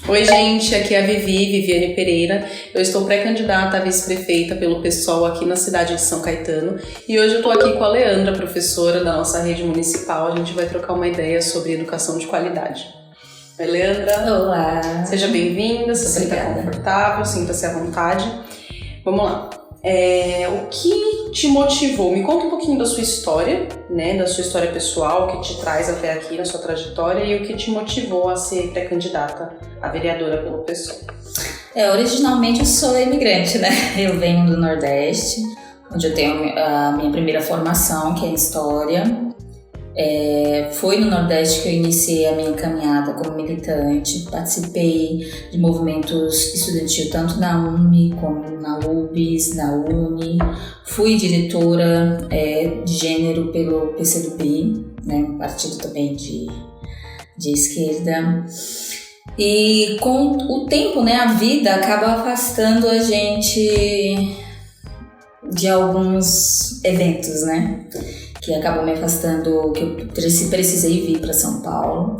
Oi, gente, aqui é a Viviane Pereira. Eu estou pré-candidata a vice-prefeita pelo PSOL aqui na cidade de São Caetano e hoje eu estou aqui com a Leandra, professora da nossa rede municipal. A gente vai trocar uma ideia sobre educação de qualidade. Oi, Leandra. Olá. Seja bem-vinda, se você está confortável, sinta-se à vontade. Vamos lá. O que te motivou? Me conta um pouquinho da sua história, né, da sua história pessoal, que te traz até aqui na sua trajetória e o que te motivou a ser pré-candidata a vereadora pelo PSOL. Originalmente eu sou imigrante, né? Eu venho do Nordeste, onde eu tenho a minha primeira formação, que é em História. Foi no Nordeste que eu iniciei a minha caminhada como militante. Participei de movimentos estudantis tanto na UME como na UBS, na UNE. Fui diretora de gênero pelo PCdoB, né, um partido também de esquerda. E com o tempo, né, a vida acaba afastando a gente de alguns eventos, né? Que acabou me afastando, que eu precisei vir para São Paulo.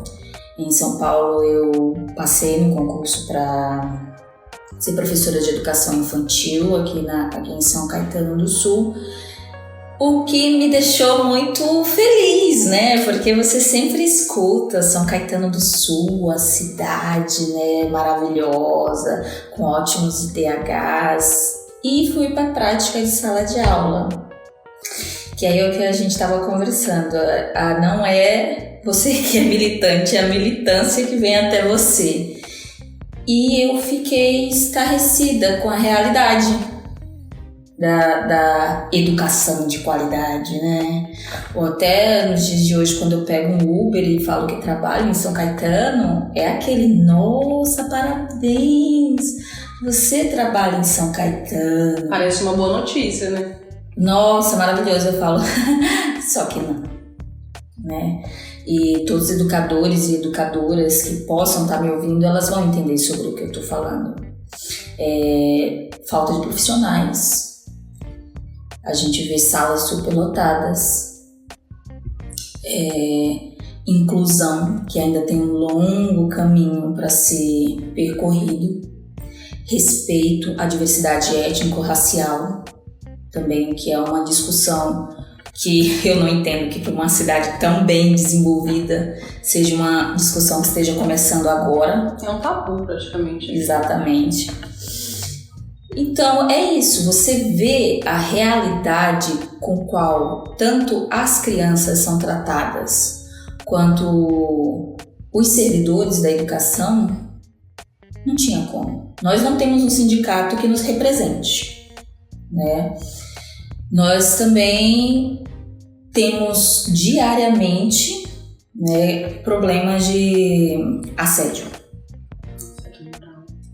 Em São Paulo eu passei no concurso para ser professora de educação infantil aqui em São Caetano do Sul, o que me deixou muito feliz, né? Porque você sempre escuta São Caetano do Sul, a cidade, né, maravilhosa, com ótimos IDHs, e fui para a prática de sala de aula. Que aí é o que a gente estava conversando, não é você que é militante, é a militância que vem até você. E eu fiquei estarrecida com a realidade da educação de qualidade, né? Ou até nos dias de hoje, quando eu pego um Uber e falo que trabalho em São Caetano, é aquele, nossa, parabéns, você trabalha em São Caetano. Parece uma boa notícia, né? Nossa, maravilhoso, eu falo, só que não, né? E todos os educadores e educadoras que possam estar me ouvindo, elas vão entender sobre o que eu estou falando. Falta de profissionais, a gente vê salas superlotadas, inclusão, que ainda tem um longo caminho para ser percorrido, respeito à diversidade étnico-racial, também, que é uma discussão que eu não entendo que para uma cidade tão bem desenvolvida seja uma discussão que esteja começando agora. É um tabu praticamente. Exatamente. Então é isso, você vê a realidade com qual tanto as crianças são tratadas quanto os servidores da educação, não tinha como. Nós não temos um sindicato que nos represente, né? Nós também temos diariamente, né, problemas de assédio,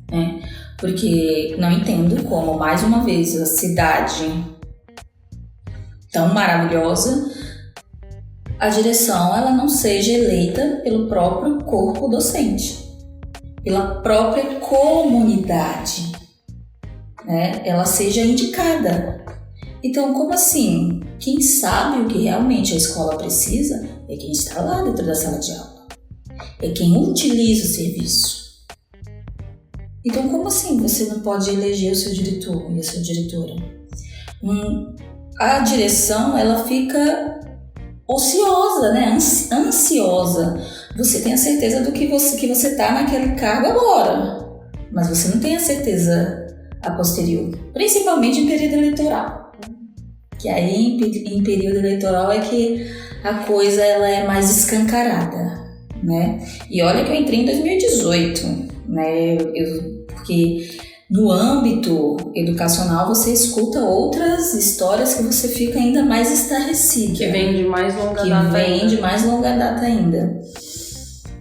né? Porque não entendo como, mais uma vez, a cidade tão maravilhosa, a direção ela não seja eleita pelo próprio corpo docente, pela própria comunidade, né? Ela seja indicada. Então, como assim? Quem sabe o que realmente a escola precisa é quem está lá dentro da sala de aula, é quem utiliza o serviço. Então, como assim você não pode eleger o seu diretor e a sua diretora? A direção, ela fica ociosa, né? Ansiosa. Você tem a certeza do que você está naquele cargo agora, mas você não tem a certeza a posterior, principalmente em período eleitoral. Que aí em período eleitoral é que a coisa ela é mais escancarada, né? E olha que eu entrei em 2018, né? Porque no âmbito educacional você escuta outras histórias que você fica ainda mais estarrecida. Que vem de mais longa data ainda.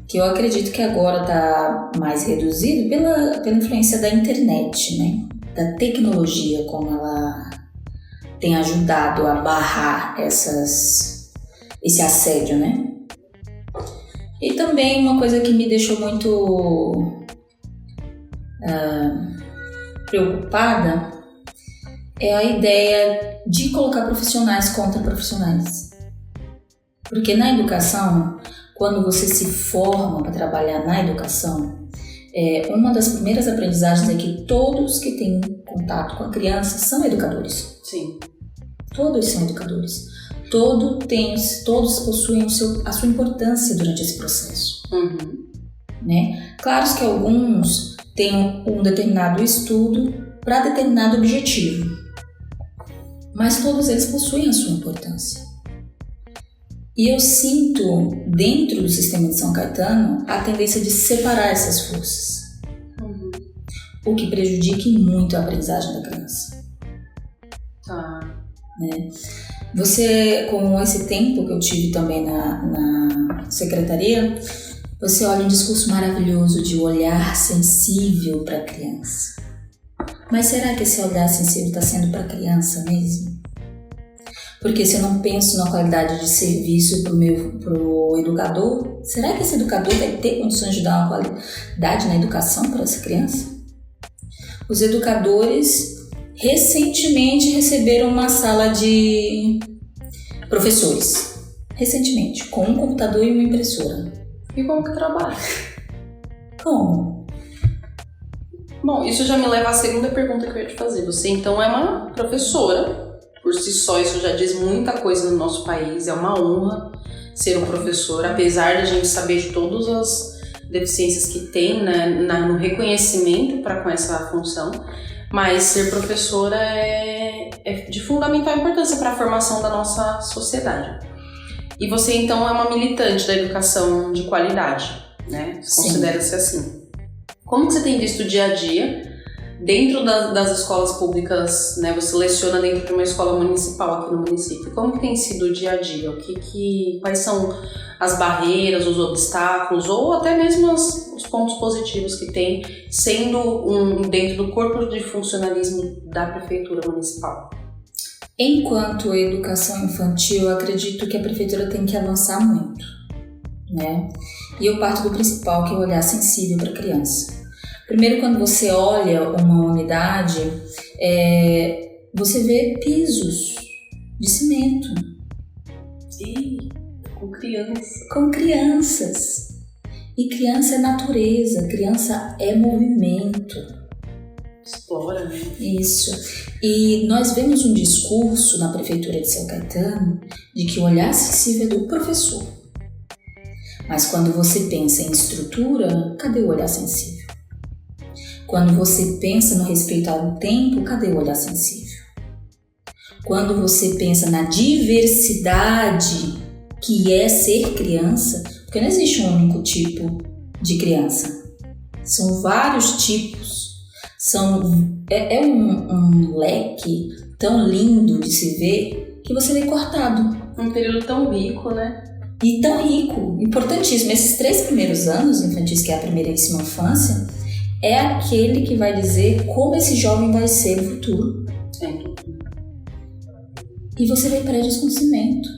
Que eu acredito que agora está mais reduzido pela influência da internet, né? Da tecnologia, como ela tem ajudado a barrar esse assédio, né? E também uma coisa que me deixou muito preocupada é a ideia de colocar profissionais contra profissionais. Porque na educação, quando você se forma para trabalhar na educação, uma das primeiras aprendizagens é que todos que têm contato com a criança são educadores. Sim. Todos são educadores. Todos possuem a sua importância durante esse processo. Né? Claro que alguns têm um determinado estudo para determinado objetivo, mas todos eles possuem a sua importância. E eu sinto, dentro do sistema de São Caetano, a tendência de separar essas forças, o que prejudica muito a aprendizagem da criança. Tá. Né? Você, com esse tempo que eu tive também na secretaria, você olha um discurso maravilhoso de olhar sensível para a criança. Mas será que esse olhar sensível está sendo para a criança mesmo? Porque se eu não penso na qualidade de serviço pro educador, será que esse educador vai ter condições de dar uma qualidade na educação para essa criança? Os educadores recentemente receberam uma sala de professores. Recentemente, com um computador e uma impressora. E como que trabalha? Como? Bom, isso já me leva à segunda pergunta que eu ia te fazer. Você então é uma professora. Por si só, isso já diz muita coisa no nosso país. É uma honra ser um professor, apesar de a gente saber de todas as deficiências que tem, né, no reconhecimento para com essa função. Mas ser professora é de fundamental importância para a formação da nossa sociedade. E você, então, é uma militante da educação de qualidade, né? Considera-se assim. Como que você tem visto o dia a dia dentro das escolas públicas, né? Você leciona dentro de uma escola municipal aqui no município. Como que tem sido o dia a dia? Quais são as barreiras, os obstáculos ou até mesmo os pontos positivos que tem sendo dentro do corpo de funcionalismo da prefeitura municipal? Enquanto a educação infantil, eu acredito que a prefeitura tem que avançar muito, né? E eu parto do principal, que é o olhar sensível para a criança. Primeiro, quando você olha uma unidade, você vê pisos de cimento. Ih, com crianças. Com crianças. E criança é natureza, criança é movimento. Explora, né? Isso. E nós vemos um discurso na Prefeitura de São Caetano de que o olhar sensível é do professor. Mas quando você pensa em estrutura, cadê o olhar sensível? Quando você pensa no respeito ao tempo, cadê o olhar sensível? Quando você pensa na diversidade que é ser criança, porque não existe um único tipo de criança. São vários tipos. É um leque tão lindo de se ver que você vê cortado. Um período tão rico, né? E tão rico, importantíssimo. Esses 3 primeiros anos infantis, que é a primeiríssima infância, é aquele que vai dizer como esse jovem vai ser no futuro. E você vê prédios com cimento.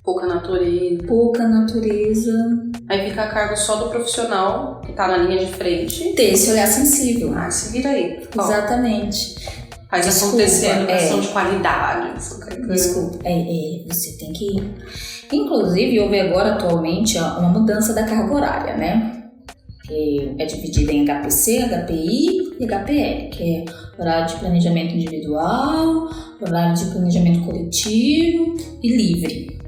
Pouca natureza. Pouca natureza. Aí fica a cargo só do profissional que tá na linha de frente. Ter esse olhar sensível. Ah, se vira aí. Exatamente. Faz acontecer a educação de qualidade. Desculpa. Você tem que... Inclusive, houve agora atualmente uma mudança da carga horária, né? Que é dividida em HPC, HPI e HPL, que é horário de planejamento individual, horário de planejamento coletivo e livre.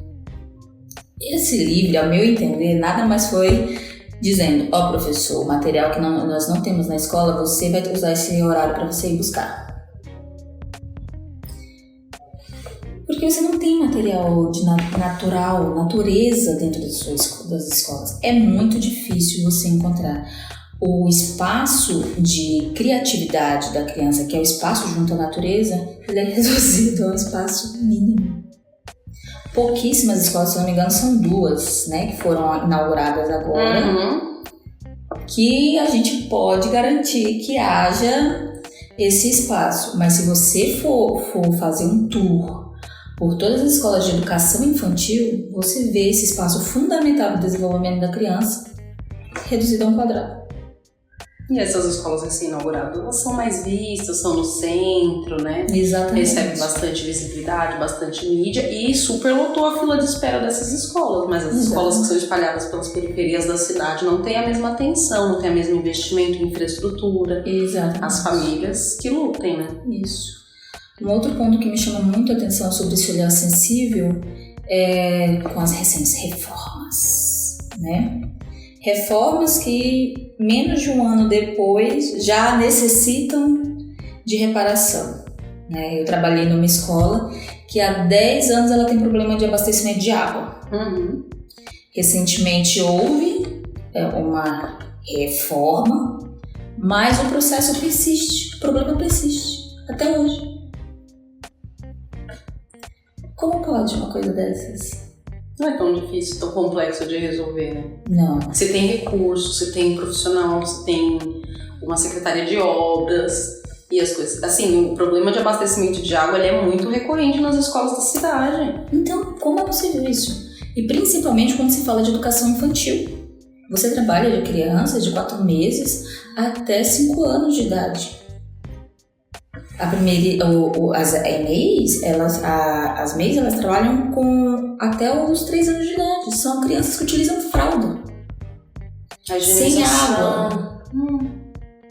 Esse livre, ao meu entender, nada mais foi dizendo: ó, professor, o material que nós não temos na escola, você vai usar esse horário para você ir buscar. Porque você não tem material de natureza dentro das escolas. É muito difícil você encontrar. O espaço de criatividade da criança, que é o espaço junto à natureza, ele é reduzido a um espaço mínimo. Pouquíssimas escolas, se não me engano, são 2, né, que foram inauguradas agora, que a gente pode garantir que haja esse espaço. Mas se você for fazer um tour por todas as escolas de educação infantil, você vê esse espaço fundamental para o desenvolvimento da criança reduzido a um quadrado. E essas escolas recém-inauguradas, elas são mais vistas, são no centro, né? Exatamente. Recebe bastante visibilidade, bastante mídia e superlotou a fila de espera dessas escolas. Mas as escolas que são espalhadas pelas periferias da cidade não têm a mesma atenção, não têm o mesmo investimento em infraestrutura. Exatamente. As famílias que lutem, né? Isso. Um outro ponto que me chama muito a atenção sobre esse olhar sensível é com as recentes reformas, né? Reformas que menos de um ano depois já necessitam de reparação, né? Eu trabalhei numa escola que há 10 anos ela tem problema de abastecimento de água. Recentemente houve uma reforma, mas o processo persiste, o problema persiste até hoje. Como pode uma coisa dessas? Não é tão difícil, tão complexo de resolver, né? Não. Você tem recursos, você tem profissional, você tem uma secretaria de obras e as coisas. Assim, o problema de abastecimento de água ele é muito recorrente nas escolas da cidade. Então, como é possível isso? E principalmente quando se fala de educação infantil. Você trabalha de crianças de 4 meses até 5 anos de idade. As MEIs, elas trabalham com até os 3 anos de idade. São crianças que utilizam fralda. Sem água.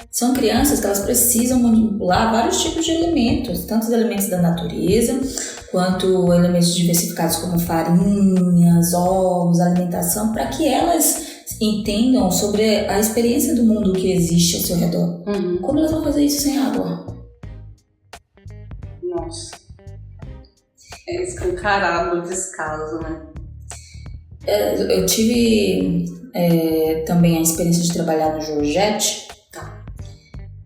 São crianças que elas precisam manipular vários tipos de alimentos, tanto os elementos da natureza, quanto elementos diversificados como farinhas, ovos, alimentação, para que elas entendam sobre a experiência do mundo que existe ao seu redor. Como elas vão fazer isso sem água? Nossa. É escancarado o descaso, né? Eu tive também a experiência de trabalhar no Georgette.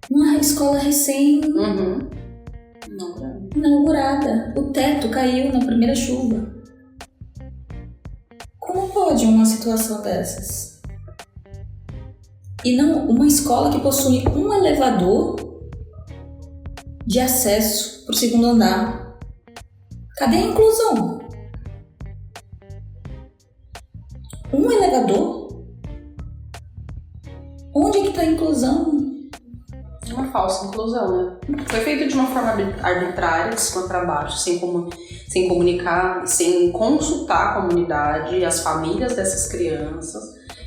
Uma escola inaugurada. O teto caiu na primeira chuva. Como pode uma situação dessas? E não uma escola que possui um elevador de acesso para o 2º andar. Cadê a inclusão? Um elevador? Onde é que está a inclusão? É uma falsa inclusão, né? Foi feito de uma forma arbitrária, de cima para baixo, sem comunicar, sem consultar a comunidade, as famílias dessas crianças,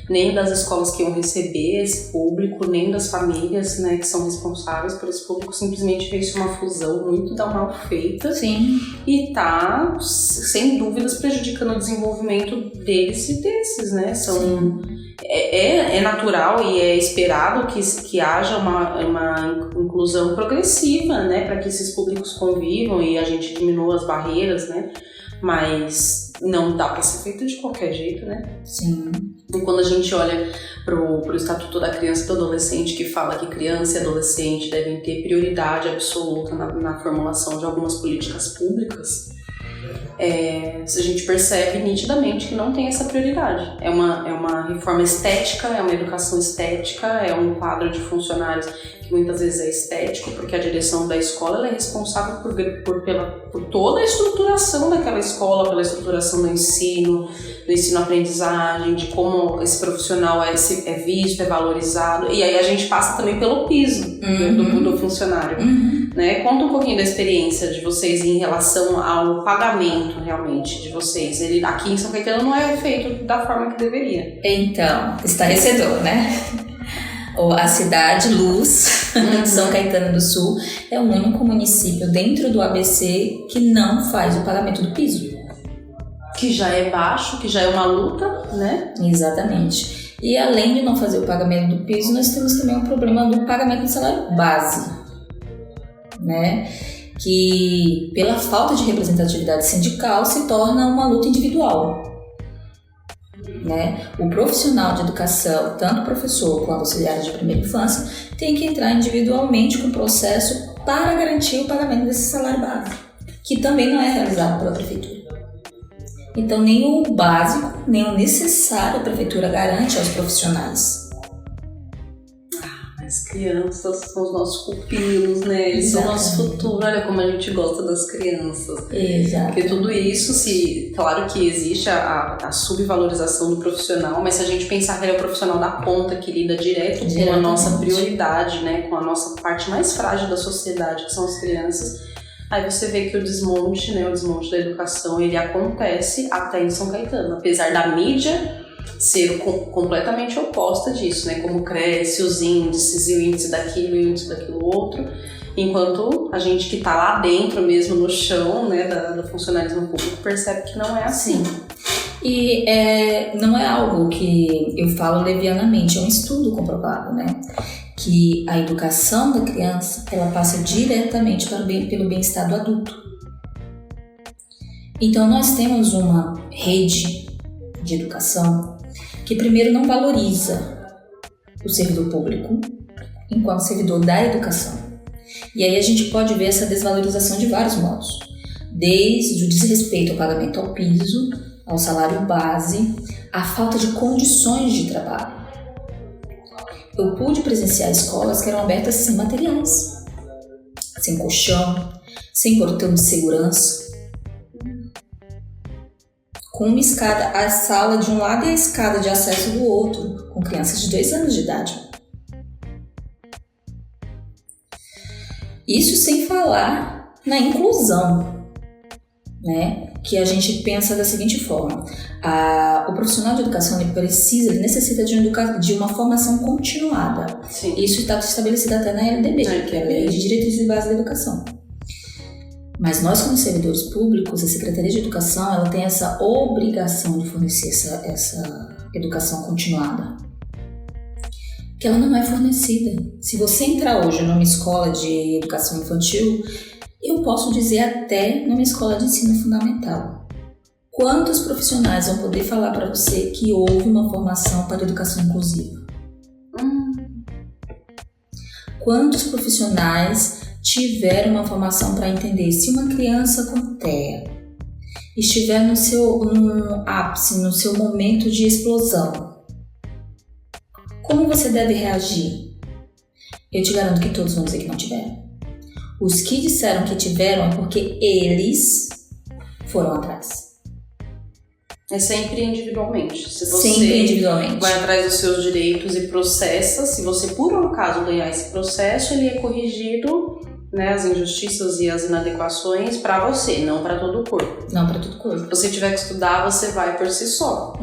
nem das escolas que iam receber esse público, nem das famílias, né, que são responsáveis por esse público. Simplesmente fez uma fusão muito mal feita. Sim. E tá, sem dúvidas, prejudicando o desenvolvimento deles e desses, né? É natural e é esperado que haja uma inclusão progressiva, né, para que esses públicos convivam e a gente diminua as barreiras, né? Mas não dá para ser feito de qualquer jeito, né? Sim. E quando a gente olha pro Estatuto da Criança e do Adolescente, que fala que criança e adolescente devem ter prioridade absoluta na formulação de algumas políticas públicas, a gente percebe nitidamente que não tem essa prioridade. É uma reforma estética, é uma educação estética, é um quadro de funcionários que muitas vezes é estético, porque a direção da escola ela é responsável por toda a estruturação daquela escola, pela estruturação do ensino-aprendizagem, de como esse profissional é visto, é valorizado. E aí a gente passa também pelo piso do funcionário. Né? Conta um pouquinho da experiência de vocês em relação ao pagamento realmente de vocês. Ele aqui em São Caetano não é feito da forma que deveria. Então, estarrecedor, né? A cidade Luz de São Caetano do Sul é o único município dentro do ABC que não faz o pagamento do piso. Que já é baixo, que já é uma luta, né? Exatamente. E além de não fazer o pagamento do piso, nós temos também o problema do pagamento do salário base, né? Que pela falta de representatividade sindical se torna uma luta individual, né? O profissional de educação, tanto professor quanto auxiliar de primeira infância, tem que entrar individualmente com o processo para garantir o pagamento desse salário base, que também não é realizado pela prefeitura. Então nem o básico, nem o necessário a prefeitura garante aos profissionais. as crianças são os nossos pupilos, né? Eles são o nosso futuro. Olha como a gente gosta das crianças. Exato. Porque tudo isso, claro que existe a subvalorização do profissional, mas se a gente pensar que ele é o profissional da ponta, que lida direto com a nossa prioridade, né? Com a nossa parte mais frágil da sociedade, que são as crianças, aí você vê que o desmonte, né? O desmonte da educação, ele acontece até em São Caetano. Apesar da mídia ser completamente oposta disso, né? Como cresce os índices, e o índice daquilo e o índice daquilo outro, enquanto a gente que tá lá dentro mesmo, no chão, né, do funcionalismo público, percebe que não é assim. E não é algo que eu falo levianamente, é um estudo comprovado, né? Que a educação da criança, ela passa diretamente pelo bem-estar do adulto. Então, nós temos uma rede de educação que primeiro não valoriza o servidor público enquanto servidor da educação. E aí a gente pode ver essa desvalorização de vários modos, desde o desrespeito ao pagamento ao piso, ao salário base, a falta de condições de trabalho. Eu pude presenciar escolas que eram abertas sem materiais, sem colchão, sem portão de segurança, com uma escada, a sala de um lado e a escada de acesso do outro, com crianças de 2 anos de idade. Isso sem falar na inclusão, né? Que a gente pensa da seguinte forma: o profissional de educação ele necessita de uma formação continuada. Sim. Isso está estabelecido até na LDB, que é a Lei de Diretrizes e Bases da Educação. Mas nós, como servidores públicos, a Secretaria de Educação, ela tem essa obrigação de fornecer essa educação continuada, que ela não é fornecida. Se você entrar hoje numa escola de educação infantil, eu posso dizer até numa escola de ensino fundamental, quantos profissionais vão poder falar para você que houve uma formação para educação inclusiva? Quantos profissionais tiveram uma formação para entender se uma criança com TEA estiver no ápice, no seu momento de explosão, como você deve reagir? Eu te garanto que todos vão dizer que não tiveram. Os que disseram que tiveram é porque eles foram atrás. É sempre individualmente. Se você sempre individualmente. vai atrás dos seus direitos e processa, se você por um acaso ganhar esse processo, ele é corrigido, né, as injustiças e as inadequações para você, não para todo o corpo. Não para todo o corpo. Se você tiver que estudar, você vai por si só.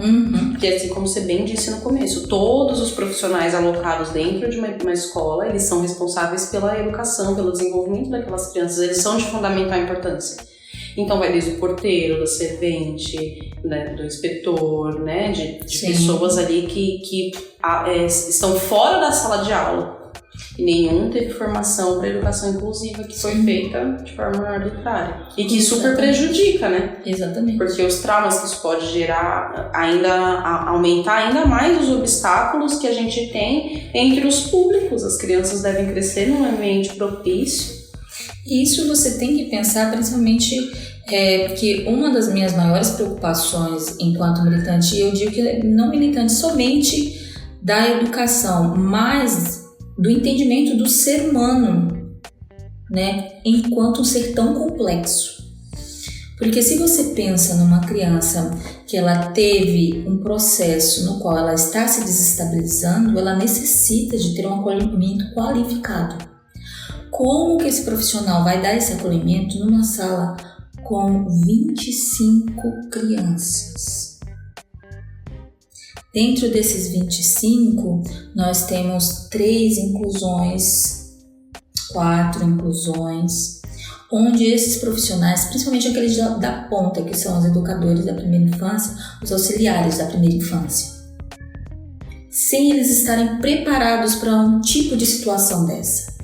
Porque assim como você bem disse no começo, todos os profissionais alocados dentro de uma escola, eles são responsáveis pela educação, pelo desenvolvimento daquelas crianças, eles são de fundamental importância. Então vai desde o porteiro, do servente, né, do inspetor, né, de pessoas ali que estão fora da sala de aula. E nenhum teve formação para educação inclusiva, que foi feita de forma arbitrária. E que super prejudica, né? Exatamente. Porque os traumas que isso pode gerar, aumentar ainda mais os obstáculos que a gente tem entre os públicos. As crianças devem crescer num ambiente propício. Isso você tem que pensar principalmente, porque uma das minhas maiores preocupações enquanto militante, e eu digo que não militante somente da educação, mas do entendimento do ser humano, né, enquanto um ser tão complexo. Porque se você pensa numa criança que ela teve um processo no qual ela está se desestabilizando, ela necessita de ter um acolhimento qualificado. Como que esse profissional vai dar esse acolhimento numa sala com 25 crianças? Dentro desses 25, nós temos 3 inclusões, 4 inclusões, onde esses profissionais, principalmente aqueles da ponta, que são os educadores da primeira infância, os auxiliares da primeira infância, sem eles estarem preparados para um tipo de situação dessa.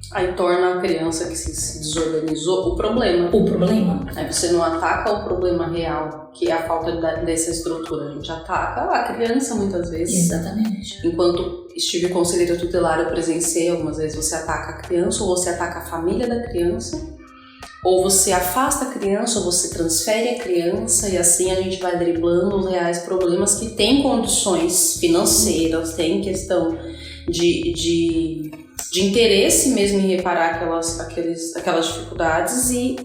Aí torna a criança que se desorganizou o problema. O problema. Aí você não ataca o problema real, que é a falta dessa estrutura. A gente ataca a criança muitas vezes. Exatamente. Enquanto estive conselheira tutelar, eu presenciei algumas vezes, você ataca a criança ou você ataca a família da criança, ou você afasta a criança ou você transfere a criança, e assim a gente vai driblando os reais problemas que têm condições financeiras, tem questão de interesse mesmo em reparar aquelas dificuldades e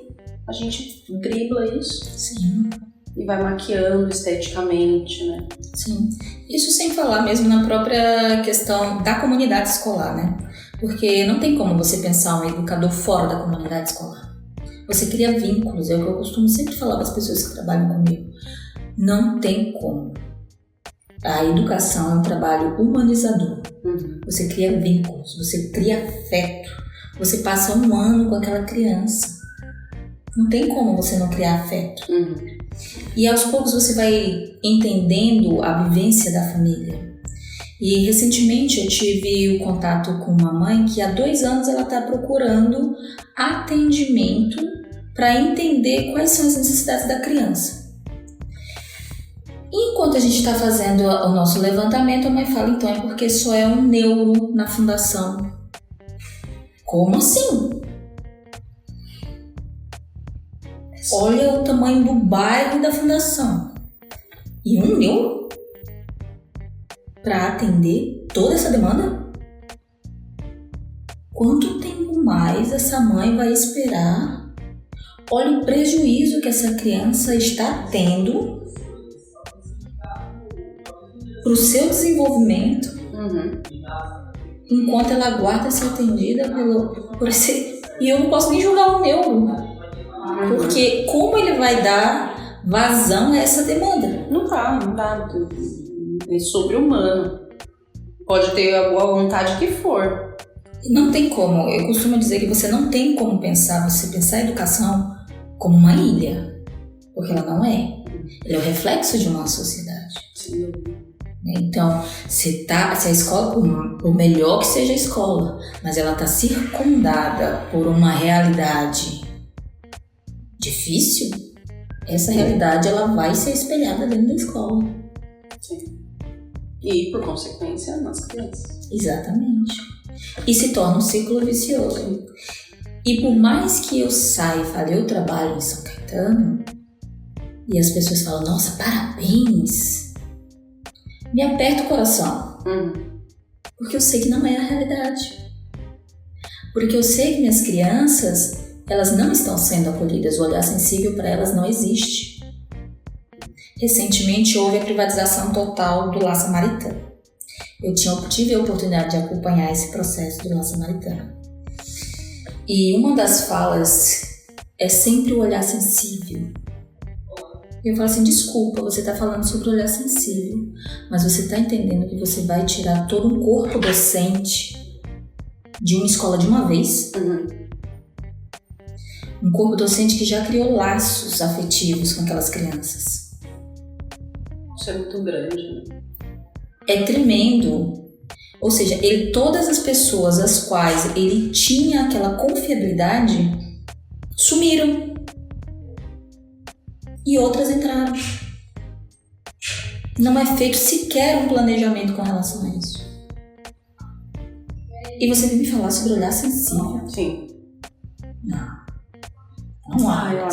a gente dribla isso. Sim. E vai maquiando esteticamente, né? Sim. Isso sem falar mesmo na própria questão da comunidade escolar, né? Porque não tem como você pensar um educador fora da comunidade escolar. Você cria vínculos, é o que eu costumo sempre falar para as pessoas que trabalham comigo. Não tem como. A educação é um trabalho humanizador. Você cria vínculos, você cria afeto. Você passa um ano com aquela criança. Não tem como você não criar afeto. E aos poucos você vai entendendo a vivência da família. E recentemente eu tive o contato com uma mãe que há 2 anos ela está procurando atendimento para entender quais são as necessidades da criança. Enquanto a gente está fazendo o nosso levantamento, a mãe fala, então é porque só é um neuro na fundação. Como assim? Olha o tamanho do bairro e da fundação. E um neuro? Para atender toda essa demanda? Quanto tempo mais essa mãe vai esperar? Olha o prejuízo que essa criança está tendo para o seu desenvolvimento, enquanto ela aguarda ser atendida por esse... E eu não posso nem julgar o neuro, porque como ele vai dar vazão a essa demanda? Não dá. É sobre-humano. Pode ter a boa vontade que for. Não tem como. Eu costumo dizer que você não tem como pensar a educação como uma ilha, porque ela não é. Ela é o reflexo de uma sociedade. Sim. Então, se a escola, por melhor que seja a escola, mas ela está circundada por uma realidade difícil, essa realidade ela vai ser espelhada dentro da escola. Sim. E, por consequência, nas crianças. Exatamente. E se torna um círculo vicioso. E por mais que eu saia e fale, eu trabalho em São Caetano, e as pessoas falam, nossa, parabéns, me aperta o coração. Porque eu sei que não é a realidade. Porque eu sei que minhas crianças, elas não estão sendo acolhidas. O olhar sensível para elas não existe. Recentemente houve a privatização total do Lar Samaritano. Eu tive a oportunidade de acompanhar esse processo do Lar Samaritano. E uma das falas é sempre o olhar sensível. Eu falo assim, desculpa, você está falando sobre o olhar sensível, mas você está entendendo que você vai tirar todo um corpo docente de uma escola de uma vez? Um corpo docente que já criou laços afetivos com aquelas crianças. Isso é muito grande, né? É tremendo. Ou seja, todas as pessoas às quais ele tinha aquela confiabilidade sumiram. E outras entraram. Não é feito sequer um planejamento com relação a isso. E você vem me falar sobre olhar sensível? Sim. Não há. Olha,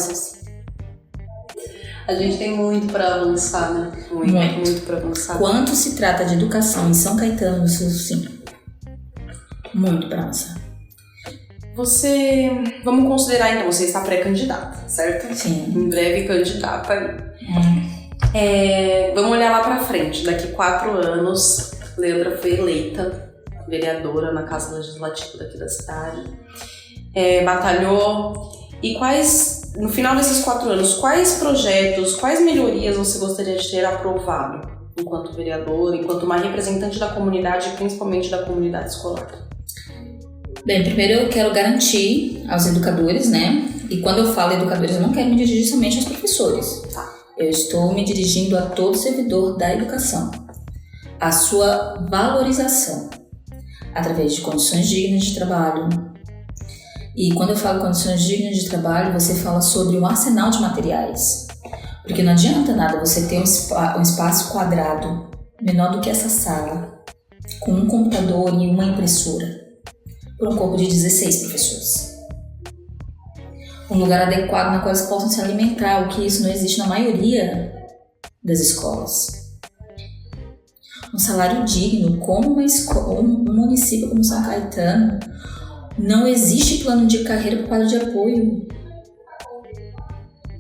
a gente tem muito para avançar, né? Muito para avançar. Quanto se trata de educação em São Caetano do Sul, sim. Muito para avançar. Vamos considerar então, você está pré-candidata, certo? Sim. Em breve candidata. Vamos olhar lá pra frente. Daqui 4 anos, Leandra foi eleita vereadora na Casa Legislativa daqui da cidade. Batalhou. E no final desses 4 anos, quais projetos, quais melhorias você gostaria de ter aprovado enquanto vereadora, enquanto uma representante da comunidade, principalmente da comunidade escolar? Bem, primeiro eu quero garantir aos educadores, né? E quando eu falo educadores, eu não quero me dirigir somente aos professores. Eu estou me dirigindo a todo servidor da educação. A sua valorização através de condições dignas de trabalho. E quando eu falo condições dignas de trabalho, você fala sobre um arsenal de materiais. Porque não adianta nada você ter um espaço quadrado menor do que essa sala, com um computador e uma impressora, por um corpo de 16 professores. Um lugar adequado na qual eles possam se alimentar, o que isso não existe na maioria das escolas. um salário digno, como um município como São Caetano, não existe plano de carreira por quadro de apoio.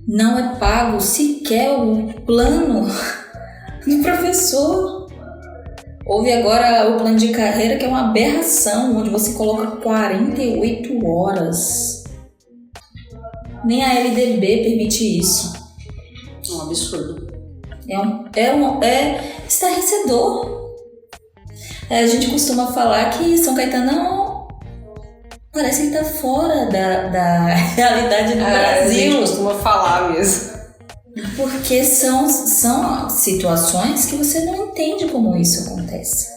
Não é pago sequer o plano do professor. Houve agora o plano de carreira, que é uma aberração, onde você coloca 48 horas. Nem a LDB permite isso. É um absurdo. É estarrecedor. A gente costuma falar que São Caetano parece que está fora da realidade do Brasil. A gente costuma falar mesmo. Porque são situações que você não entende como isso acontece.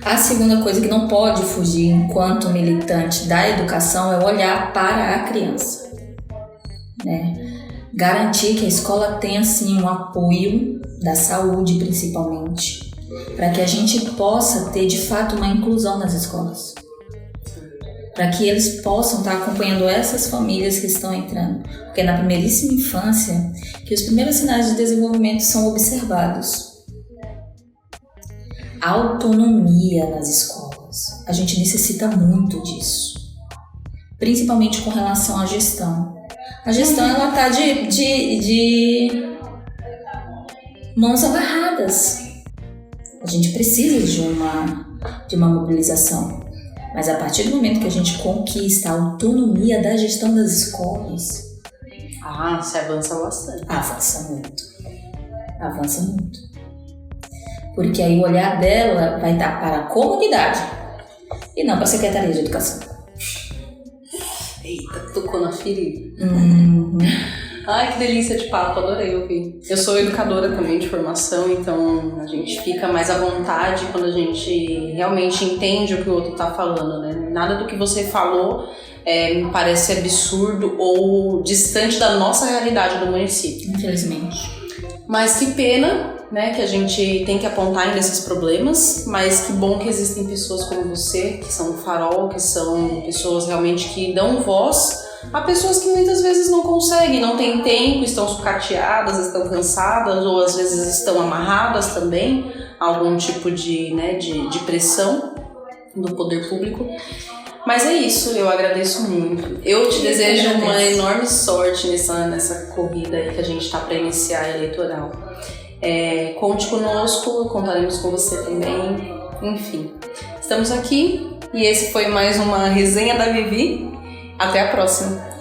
A segunda coisa que não pode fugir enquanto militante da educação é olhar para a criança, né? Garantir que a escola tenha sim um apoio da saúde, principalmente, para que a gente possa ter de fato uma inclusão nas escolas, para que eles possam estar acompanhando essas famílias que estão entrando, porque é na primeiríssima infância que os primeiros sinais de desenvolvimento são observados. A autonomia nas escolas, a gente necessita muito disso, principalmente com relação à gestão. A gestão, ela está de mãos amarradas. A gente precisa de uma mobilização. Mas a partir do momento que a gente conquista a autonomia da gestão das escolas... se avança bastante. Avança muito. Porque aí o olhar dela vai estar para a comunidade e não para a Secretaria de Educação. Eita, tocou na ferida. Ai, que delícia de papo, adorei ouvir. Eu sou educadora também de formação, então a gente fica mais à vontade quando a gente realmente entende o que o outro tá falando, né? Nada do que você falou me parece absurdo ou distante da nossa realidade do município. Infelizmente. Mas que pena, né, que a gente tem que apontar ainda esses problemas, mas que bom que existem pessoas como você, que são um farol, que são pessoas realmente que dão voz a pessoas que muitas vezes não conseguem, não têm tempo, estão sucateadas, estão cansadas ou às vezes estão amarradas também a algum tipo de pressão do poder público. Mas é isso, eu agradeço muito. Eu te desejo uma enorme sorte nessa corrida aí que a gente está para iniciar a eleitoral. Conte conosco, contaremos com você também. Enfim, estamos aqui e esse foi mais uma resenha da Vivi. Até a próxima!